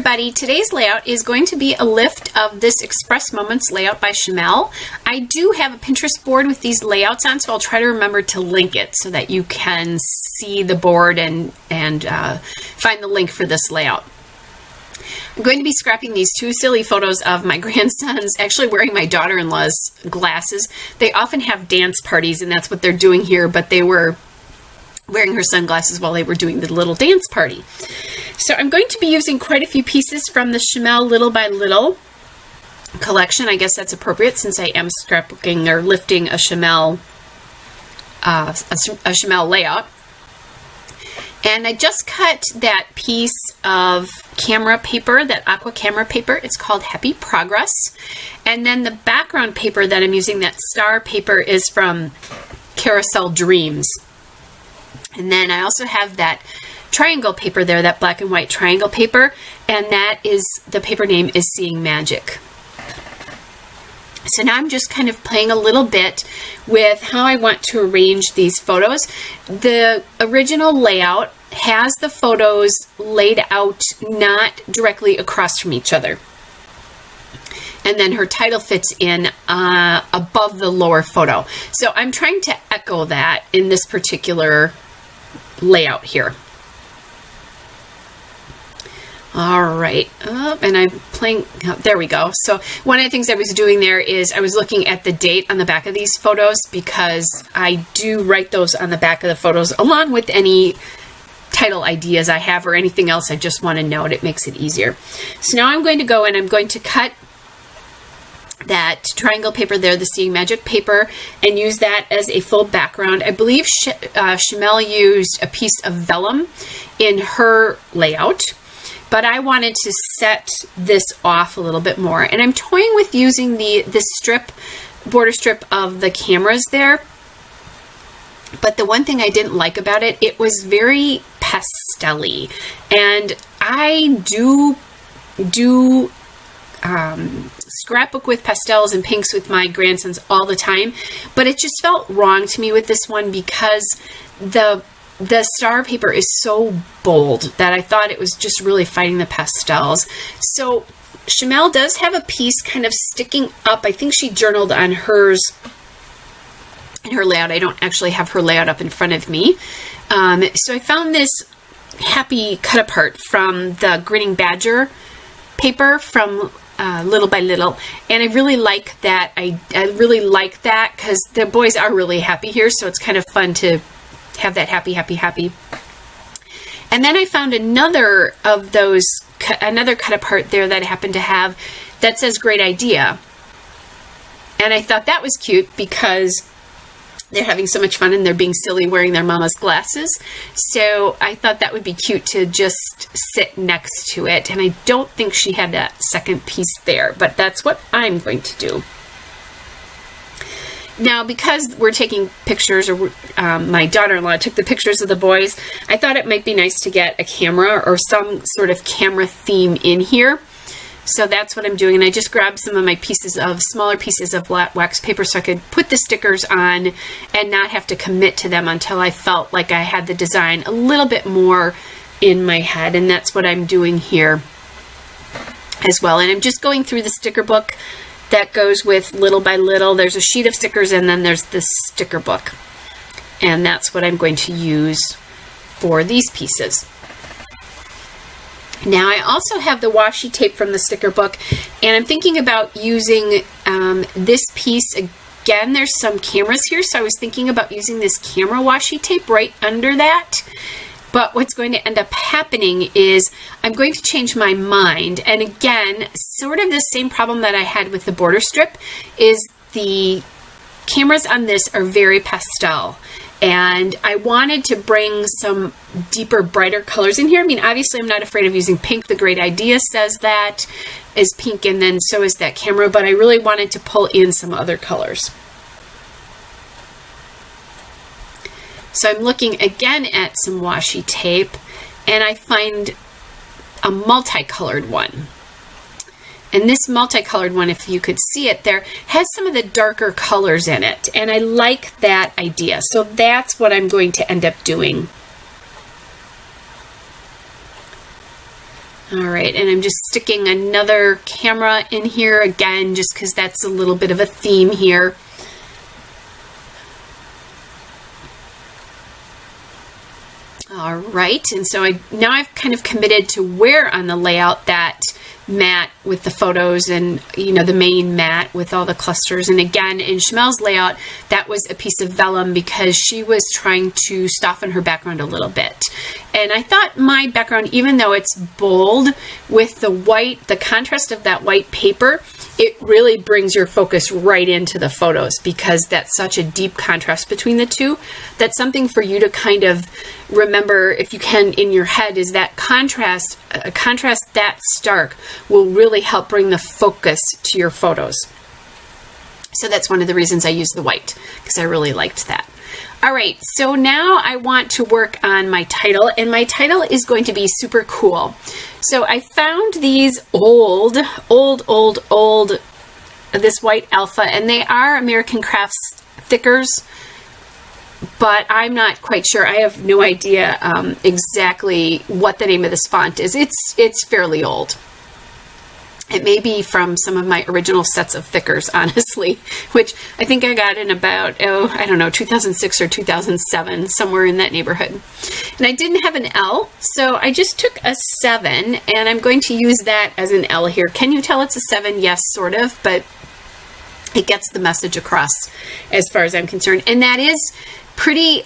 everybody, today's layout is going to be a lift of this Express Moments layout by Shamel. I do have a Pinterest board with these layouts on, so I'll try to remember to link it so that you can see the board and find the link for this layout. I'm going to be scrapping these two silly photos of my grandsons actually wearing my daughter-in-law's glasses. They often have dance parties, and that's what they're doing here, but they were wearing her sunglasses while they were doing the little dance party. So I'm going to be using quite a few pieces from the Shamel Little by Little collection. I guess that's appropriate since I am scrapbooking or lifting a Shamel layout. And I just cut that piece of camera paper, that aqua camera paper. It's called Happy Progress. And then the background paper that I'm using, that star paper, is from Carousel Dreams. And then I also have that triangle paper there, that black and white triangle paper, and that is, the paper name is Seeing Magic. So now I'm just kind of playing a little bit with how I want to arrange these photos. The original layout has the photos laid out not directly across from each other. And then her title fits in above the lower photo. So I'm trying to echo that in this particular layout here. All right, and I'm playing, there we go. So one of the things I was doing there is I was looking at the date on the back of these photos, because I do write those on the back of the photos along with any title ideas I have or anything else I just want to note. It makes it easier. So now I'm going to go and I'm going to cut that triangle paper there, the Seeing Magic paper, and use that as a full background. I believe Shamel used a piece of vellum in her layout, but I wanted to set this off a little bit more. And I'm toying with using this border strip of the cameras there. But the one thing I didn't like about it, it was very pastel-y. And I do scrapbook with pastels and pinks with my grandsons all the time, but it just felt wrong to me with this one because the star paper is so bold that I thought it was just really fighting the pastels. So Shamel does have a piece kind of sticking up. I think she journaled on hers in her layout. I don't actually have her layout up in front of me. So I found this happy cut apart from the Grinning Badger paper from Little by Little, and I really like that. I really like that because the boys are really happy here, so it's kind of fun to have that happy, happy, happy. And then I found another of those, another cut apart there that I happen to have that says Great Idea, and I thought that was cute because they're having so much fun and they're being silly wearing their mama's glasses. So I thought that would be cute to just sit next to it. And I don't think she had that second piece there, but that's what I'm going to do. Now, because we're taking pictures, or my daughter-in-law took the pictures of the boys, I thought it might be nice to get a camera or some sort of camera theme in here. So that's what I'm doing, and I just grabbed some of my smaller pieces of wax paper so I could put the stickers on and not have to commit to them until I felt like I had the design a little bit more in my head, and that's what I'm doing here as well. And I'm just going through the sticker book that goes with Little by Little. There's a sheet of stickers, and then there's this sticker book, and that's what I'm going to use for these pieces. Now I also have the washi tape from the sticker book, and I'm thinking about using this piece again. There's some cameras here, so I was thinking about using this camera washi tape right under that. But what's going to end up happening is I'm going to change my mind. And again, sort of the same problem that I had with the border strip is the cameras on this are very pastel. And I wanted to bring some deeper, brighter colors in here. I mean, obviously, I'm not afraid of using pink. The Great Idea says that is pink, and then so is that camera. But I really wanted to pull in some other colors. So I'm looking again at some washi tape, and I find a multicolored one. And this multicolored one, if you could see it there, has some of the darker colors in it. And I like that idea. So that's what I'm going to end up doing. All right, and I'm just sticking another camera in here again, just because that's a little bit of a theme here. All right, and so now I've kind of committed to where on the layout that mat with the photos and, you know, the main mat with all the clusters. And again, in Shamel's layout, that was a piece of vellum because she was trying to soften her background a little bit. And I thought my background, even though it's bold, with the white, the contrast of that white paper, it really brings your focus right into the photos because that's such a deep contrast between the two. That's something for you to kind of remember, if you can, in your head, is that contrast, a contrast that stark will really help bring the focus to your photos. So that's one of the reasons I use the white, because I really liked that. All right, so now I want to work on my title, and my title is going to be super cool. So I found these old, this white alpha, and they are American Crafts thickers, but I'm not quite sure. I have no idea exactly what the name of this font is. It's fairly old. It may be from some of my original sets of thickers, honestly, which I think I got in about, I don't know, 2006 or 2007, somewhere in that neighborhood. And I didn't have an L, so I just took a 7, and I'm going to use that as an L here. Can you tell it's a 7? Yes, sort of, but it gets the message across as far as I'm concerned. And that is pretty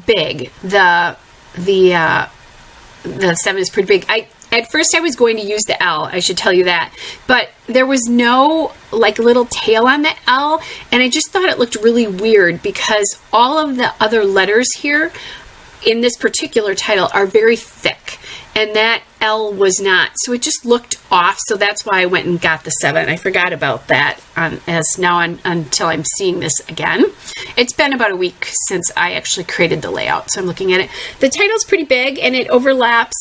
big. The 7 is pretty big. At first I was going to use the L, I should tell you that, but there was no like little tail on the L, and I just thought it looked really weird because all of the other letters here in this particular title are very thick, and that L was not, so it just looked off, so that's why I went and got the 7. I forgot about that until I'm seeing this again. It's been about a week since I actually created the layout, so I'm looking at it. The title's pretty big, and it overlaps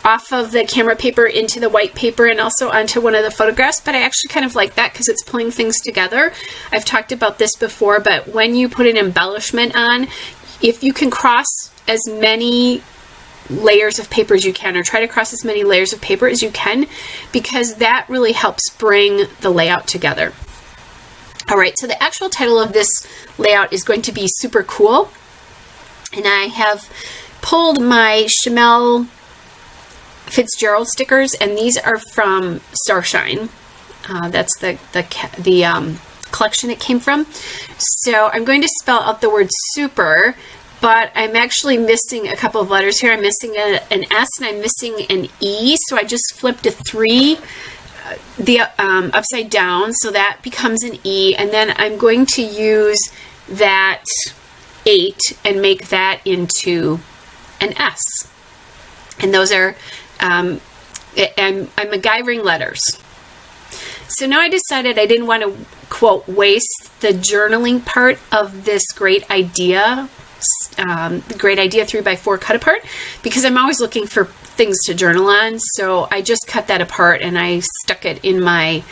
off of the camera paper into the white paper and also onto one of the photographs, but I actually kind of like that because it's pulling things together. I've talked about this before, but when you put an embellishment on, if you can cross as many layers of paper as you can, or try to cross as many layers of paper as you can, because that really helps bring the layout together. All right, so the actual title of this layout is going to be Super Cool, and I have pulled my Shamel Fitzgerald stickers, and these are from Starshine. That's the collection it came from. So I'm going to spell out the word super, but I'm actually missing a couple of letters here. I'm missing an S and I'm missing an E, so I just flipped a 3 upside down, so that becomes an E, and then I'm going to use that 8 and make that into an S. And those are I'm MacGyvering letters. So now I decided I didn't want to, quote, waste the journaling part of this great idea, the great idea 3x4 cut apart, because I'm always looking for things to journal on. So I just cut that apart and I stuck it in my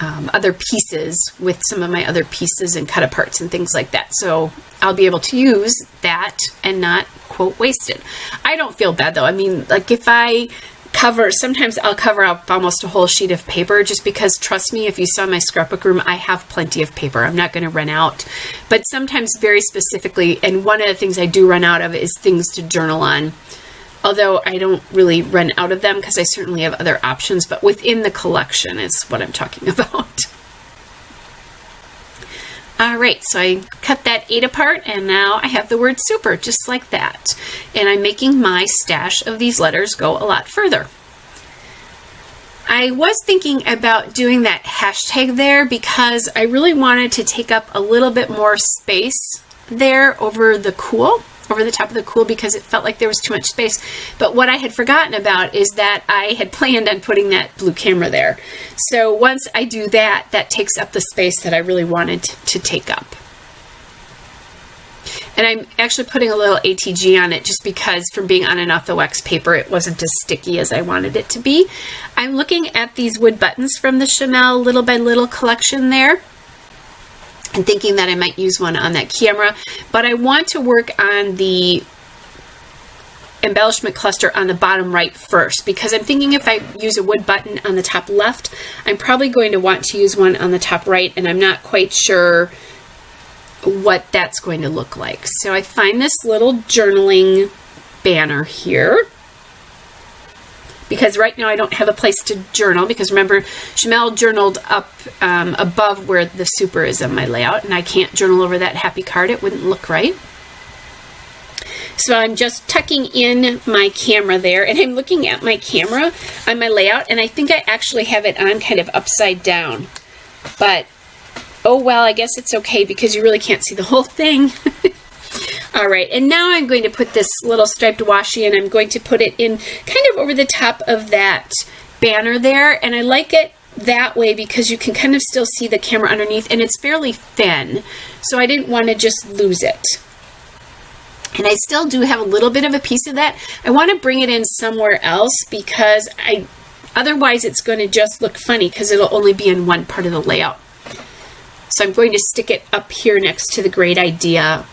other pieces with some of my other pieces and cut aparts and things like that. So I'll be able to use that and not, quote, waste it. I don't feel bad though. I mean, like if I sometimes I'll cover up almost a whole sheet of paper, just because, trust me, if you saw my scrapbook room, I have plenty of paper. I'm not going to run out. But sometimes very specifically, and one of the things I do run out of is things to journal on. Although I don't really run out of them because I certainly have other options, but within the collection is what I'm talking about. All right, so I cut that 8 apart, and now I have the word super, just like that. And I'm making my stash of these letters go a lot further. I was thinking about doing that hashtag there because I really wanted to take up a little bit more space there over the top of the cool, because it felt like there was too much space. But what I had forgotten about is that I had planned on putting that blue camera there. So once I do that, that takes up the space that I really wanted to take up. And I'm actually putting a little ATG on it just because from being on and off the wax paper, it wasn't as sticky as I wanted it to be. I'm looking at these wood buttons from the Shamel Little by Little collection there, and thinking that I might use one on that camera, but I want to work on the embellishment cluster on the bottom right first, because I'm thinking if I use a wood button on the top left, I'm probably going to want to use one on the top right, and I'm not quite sure what that's going to look like. So I find this little journaling banner here, because right now I don't have a place to journal, because remember, Shamel journaled up above where the super is on my layout, and I can't journal over that happy card. It wouldn't look right. So I'm just tucking in my camera there, and I'm looking at my camera on my layout, and I think I actually have it on kind of upside down. But, oh well, I guess it's okay because you really can't see the whole thing. All right, and now I'm going to put this little striped washi, and I'm going to put it in kind of over the top of that banner there, and I like it that way because you can kind of still see the camera underneath, and it's fairly thin, so I didn't want to just lose it. And I still do have a little bit of a piece of that. I want to bring it in somewhere else because otherwise it's going to just look funny because it'll only be in one part of the layout. So I'm going to stick it up here next to the Great Idea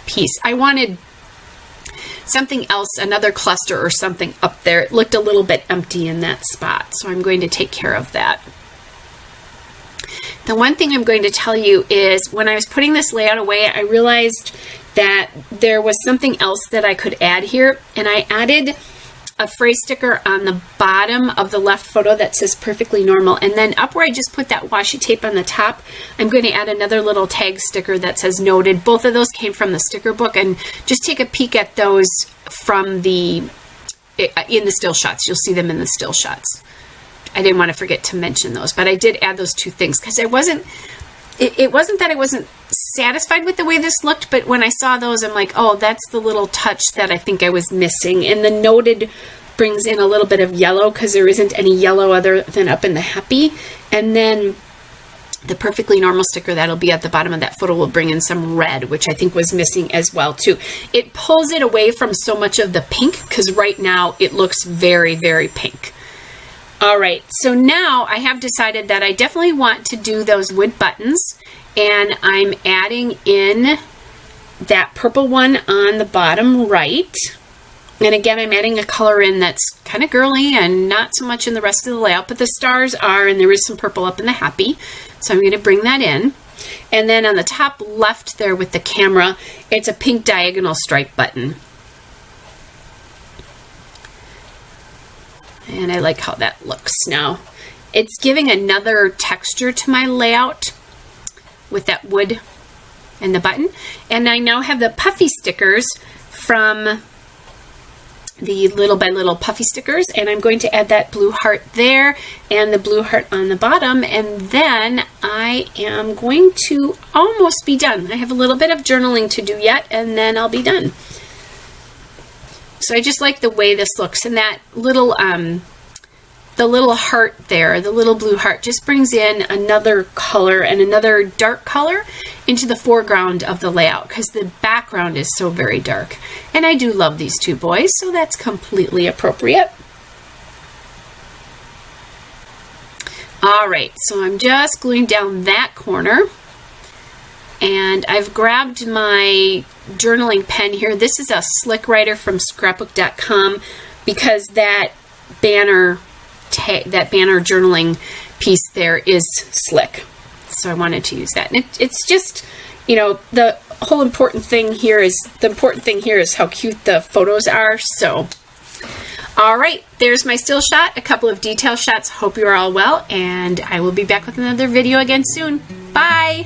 piece. I wanted something else, another cluster or something up there. It looked a little bit empty in that spot, so I'm going to take care of that. The one thing I'm going to tell you is when I was putting this layout away, I realized that there was something else that I could add here, and I added a phrase sticker on the bottom of the left photo that says perfectly normal, and then up where I just put that washi tape on the top, I'm going to add another little tag sticker that says noted. Both of those came from the sticker book, and just take a peek at those from in the still shots. You'll see them in the still shots. I didn't want to forget to mention those, but I did add those two things because it wasn't that I wasn't satisfied with the way this looked, but when I saw those, I'm like, oh, that's the little touch that I think I was missing. And the noted brings in a little bit of yellow because there isn't any yellow other than up in the happy. And then the perfectly normal sticker that'll be at the bottom of that photo will bring in some red, which I think was missing as well too. It pulls it away from so much of the pink because right now it looks very, very pink. All right, so now I have decided that I definitely want to do those wood buttons, and I'm adding in that purple one on the bottom right. And again, I'm adding a color in that's kind of girly and not so much in the rest of the layout, but the stars are, and there is some purple up in the happy. So I'm going to bring that in. And then on the top left there with the camera, it's a pink diagonal stripe button. And I like how that looks now. It's giving another texture to my layout with that wood and the button. And I now have the puffy stickers from the Little by Little puffy stickers, and I'm going to add that blue heart there and the blue heart on the bottom, and then I am going to almost be done. I have a little bit of journaling to do yet, and then I'll be done. So I just like the way this looks, and that little the little heart there, the little blue heart, just brings in another color and another dark color into the foreground of the layout because the background is so very dark. And I do love these two boys, so that's completely appropriate. All right, so I'm just gluing down that corner. And I've grabbed my journaling pen here. This is a Slick Writer from Scrapbook.com because that banner journaling piece there is slick. So I wanted to use that. And it's just, you know, the important thing here is how cute the photos are. So, all right, there's my still shot, a couple of detail shots. Hope you are all well, and I will be back with another video again soon. Bye.